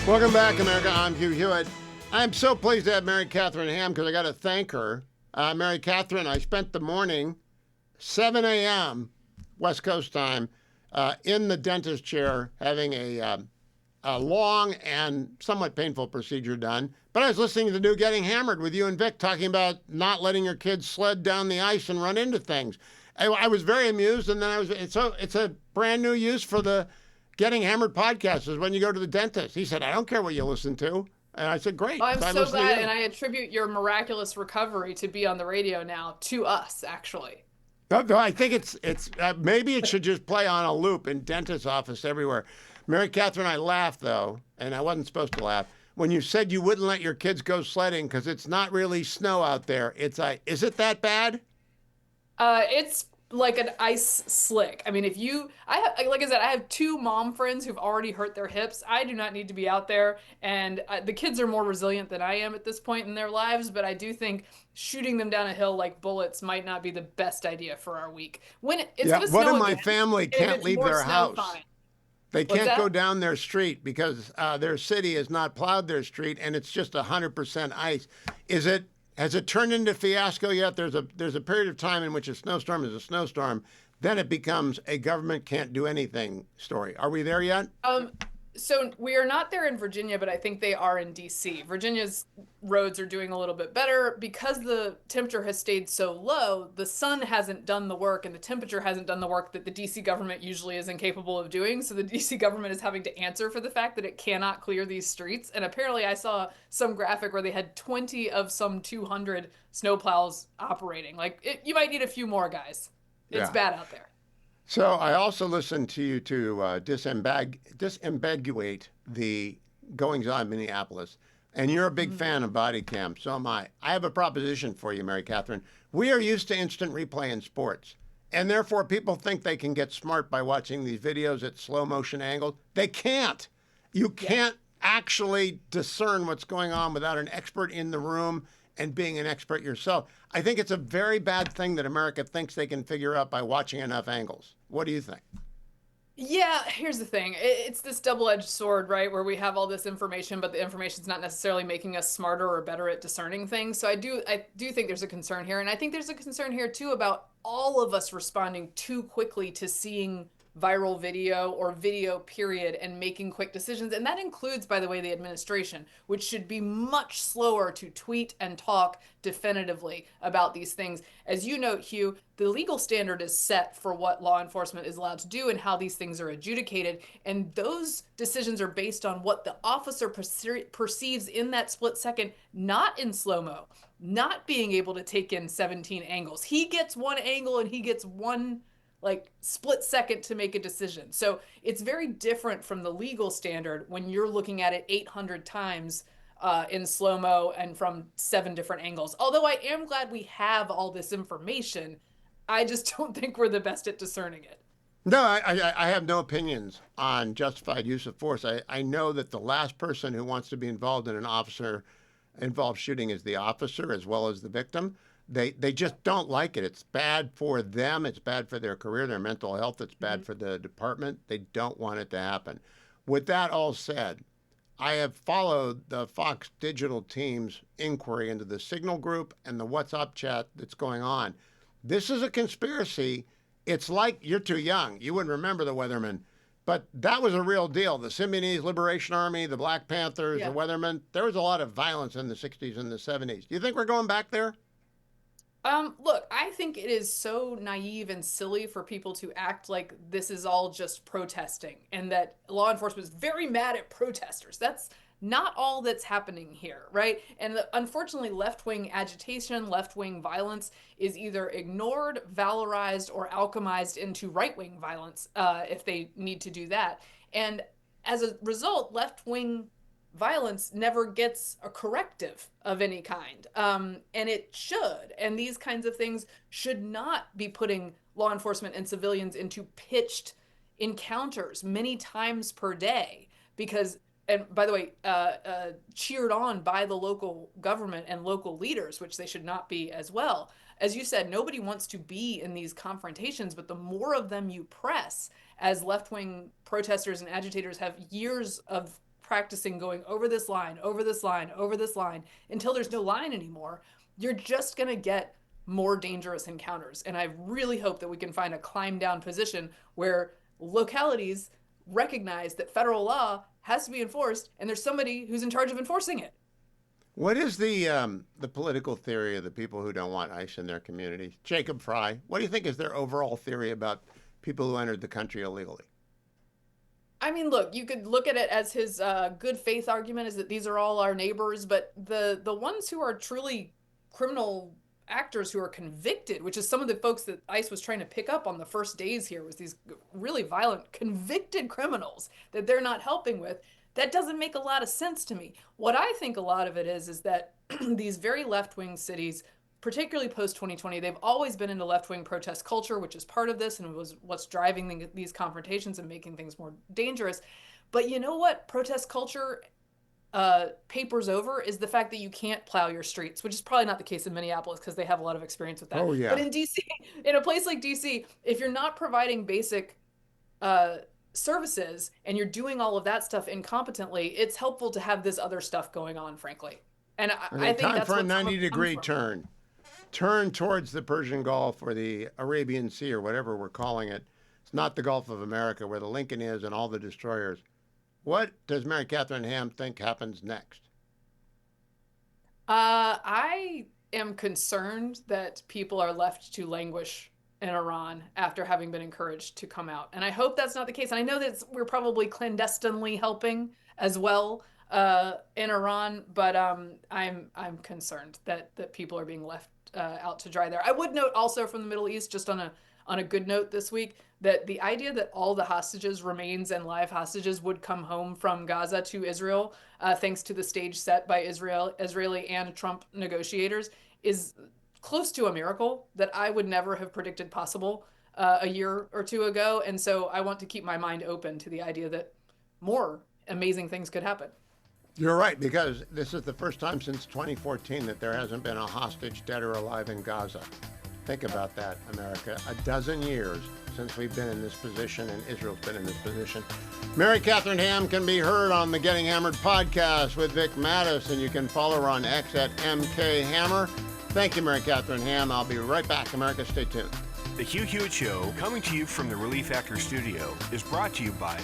Welcome back, America. I'm Hugh Hewitt. I'm so pleased to have Mary Catherine Ham because I got to thank her. Mary Catherine, I spent the morning, 7 a.m. West Coast time, in the dentist chair having a long and somewhat painful procedure done. But I was listening to the new Getting Hammered with you and Vic talking about not letting your kids sled down the ice and run into things. I was very amused, and then it's a brand new use for the Getting Hammered podcast is when you go to the dentist. He said, I don't care what you listen to. And I said, great. I'm So I so listen to glad, you. and I attribute your miraculous recovery to be on the radio now to us, actually. No, I think it's maybe it should just play on a loop in dentist office everywhere. Mary Catherine, I laughed though, and I wasn't supposed to laugh when you said you wouldn't let your kids go sledding because it's not really snow out there. It's is it that bad? It's like an ice slick. I mean, if you, I have, like I said, I have two mom friends who've already hurt their hips. I do not need to be out there, and the kids are more resilient than I am at this point in their lives. But I do think shooting them down a hill like bullets might not be the best idea for our week. When it's Yeah, going to one of snow my again, family and if can't it's leave more their snow, house. fine. They What's can't go that? down their street because their city has not plowed their street, and it's just 100% ice. Is it? Has it turned into fiasco yet? There's a period of time in which a snowstorm is a snowstorm. Then it becomes a government can't do anything story. Are we there yet? Um, so we are not there in Virginia, but I think they are in DC. Virginia's roads are doing a little bit better because the temperature has stayed so low. The sun hasn't done the work and the temperature hasn't done the work that the DC government usually is incapable of doing. So the DC government is having to answer for the fact that it cannot clear these streets. And apparently I saw some graphic where they had 20 of some 200 snowplows operating. You might need a few more guys. It's Yeah. bad out there. So I also listened to you to disambiguate the goings on in Minneapolis. And you're a big Mhm. fan of body cam. So am I. I have a proposition for you, Mary Catherine. We are used to instant replay in sports. And therefore, people think they can get smart by watching these videos at slow motion angles. They can't. You Yeah. can't actually discern what's going on without an expert in the room and being an expert yourself. I think it's a very bad thing that America thinks they can figure out by watching enough angles. What do you think? Yeah, here's the thing. It's this double-edged sword, right? Where we have all this information, but the information's not necessarily making us smarter or better at discerning things. So I do think there's a concern here, and I think there's a concern here too about all of us responding too quickly to seeing viral video or video period and making quick decisions. And that includes, by the way, the administration, which should be much slower to tweet and talk definitively about these things. As you note, Hugh, the legal standard is set for what law enforcement is allowed to do and how these things are adjudicated. And those decisions are based on what the officer perceives in that split second, not in slow mo, not being able to take in 17 angles. He gets one angle and he gets one like split second to make a decision. So it's very different from the legal standard when you're looking at it 800 times in slow mo and from seven different angles. Although I am glad we have all this information, I just don't think we're the best at discerning it. No, I have no opinions on justified use of force. I know that the last person who wants to be involved in an officer involved shooting is the officer as well as the victim. They just don't like it. It's bad for them. It's bad for their career, their mental health. It's bad Mm-hmm. for the department. They don't want it to happen. With that all said, I have followed the Fox Digital team's inquiry into the Signal group and the WhatsApp chat that's going on. This is a conspiracy. It's like you're too young. You wouldn't remember the Weathermen, but that was a real deal. The Symbionese Liberation Army, the Black Panthers, the Yeah. Weathermen. There was a lot of violence in the 60s and the 70s. Do you think we're going back there? Look, I think it is so naive and silly for people to act like this is all just protesting and that law enforcement is very mad at protesters. That's not all that's happening here, right? And unfortunately, left-wing agitation, left-wing violence is either ignored, valorized, or alchemized into right-wing violence if they need to do that. And as a result, left-wing violence never gets a corrective of any kind. And it should. And these kinds of things should not be putting law enforcement and civilians into pitched encounters many times per day. Because, and by the way, cheered on by the local government and local leaders, which they should not be as well. As you said, nobody wants to be in these confrontations, but the more of them you press, as left wing protesters and agitators have years of practicing going over this line, over this line, over this line until there's no line anymore, you're just going to get more dangerous encounters. And I really hope that we can find a climb down position where localities recognize that federal law has to be enforced and there's somebody who's in charge of enforcing it. What is the political theory of the people who don't want ICE in their communities? Jacob Fry, what do you think is their overall theory about people who entered the country illegally? I mean, look, you could look at it as his good faith argument is that these are all our neighbors, but the ones who are truly criminal actors who are convicted, which is some of the folks that ICE was trying to pick up on the first days here, was these really violent convicted criminals that they're not helping with. That doesn't make a lot of sense to me. What I think a lot of it is that these very left-wing cities, particularly post-2020, they've always been into left-wing protest culture, which is part of this and was what's driving these confrontations and making things more dangerous. But you know what protest culture papers over is the fact that you can't plow your streets, which is probably not the case in Minneapolis because they have a lot of experience with that. Oh, yeah. But in DC, in a place like DC, if you're not providing basic services and you're doing all of that stuff incompetently, it's helpful to have this other stuff going on, frankly. And I think time that's for a what 90-degree turn towards the Persian Gulf or the Arabian Sea or whatever we're calling it. It's not the Gulf of America where the Lincoln is and all the destroyers. What does Mary Catherine Ham think happens next? I am concerned that people are left to languish in Iran after having been encouraged to come out. And I hope that's not the case. And I know that we're probably clandestinely helping as well in Iran, but I'm concerned that people are being left out to dry there. I would note also from the Middle East, just on a good note this week, that the idea that all the hostages, remains and live hostages, would come home from Gaza to Israel, thanks to the stage set by Israeli and Trump negotiators, is close to a miracle that I would never have predicted possible a year or two ago. And so I want to keep my mind open to the idea that more amazing things could happen. You're right, because this is the first time since 2014 that there hasn't been a hostage, dead or alive, in Gaza. Think about that, America. 12 years since we've been in this position and Israel's been in this position. Mary Catherine Ham can be heard on the Getting Hammered podcast with Vic Mattis, and you can follow her on X at MKHammer. Thank you, Mary Catherine Ham. I'll be right back, America. Stay tuned. The Hugh Hewitt Show, coming to you from the Relief Actor Studio, is brought to you by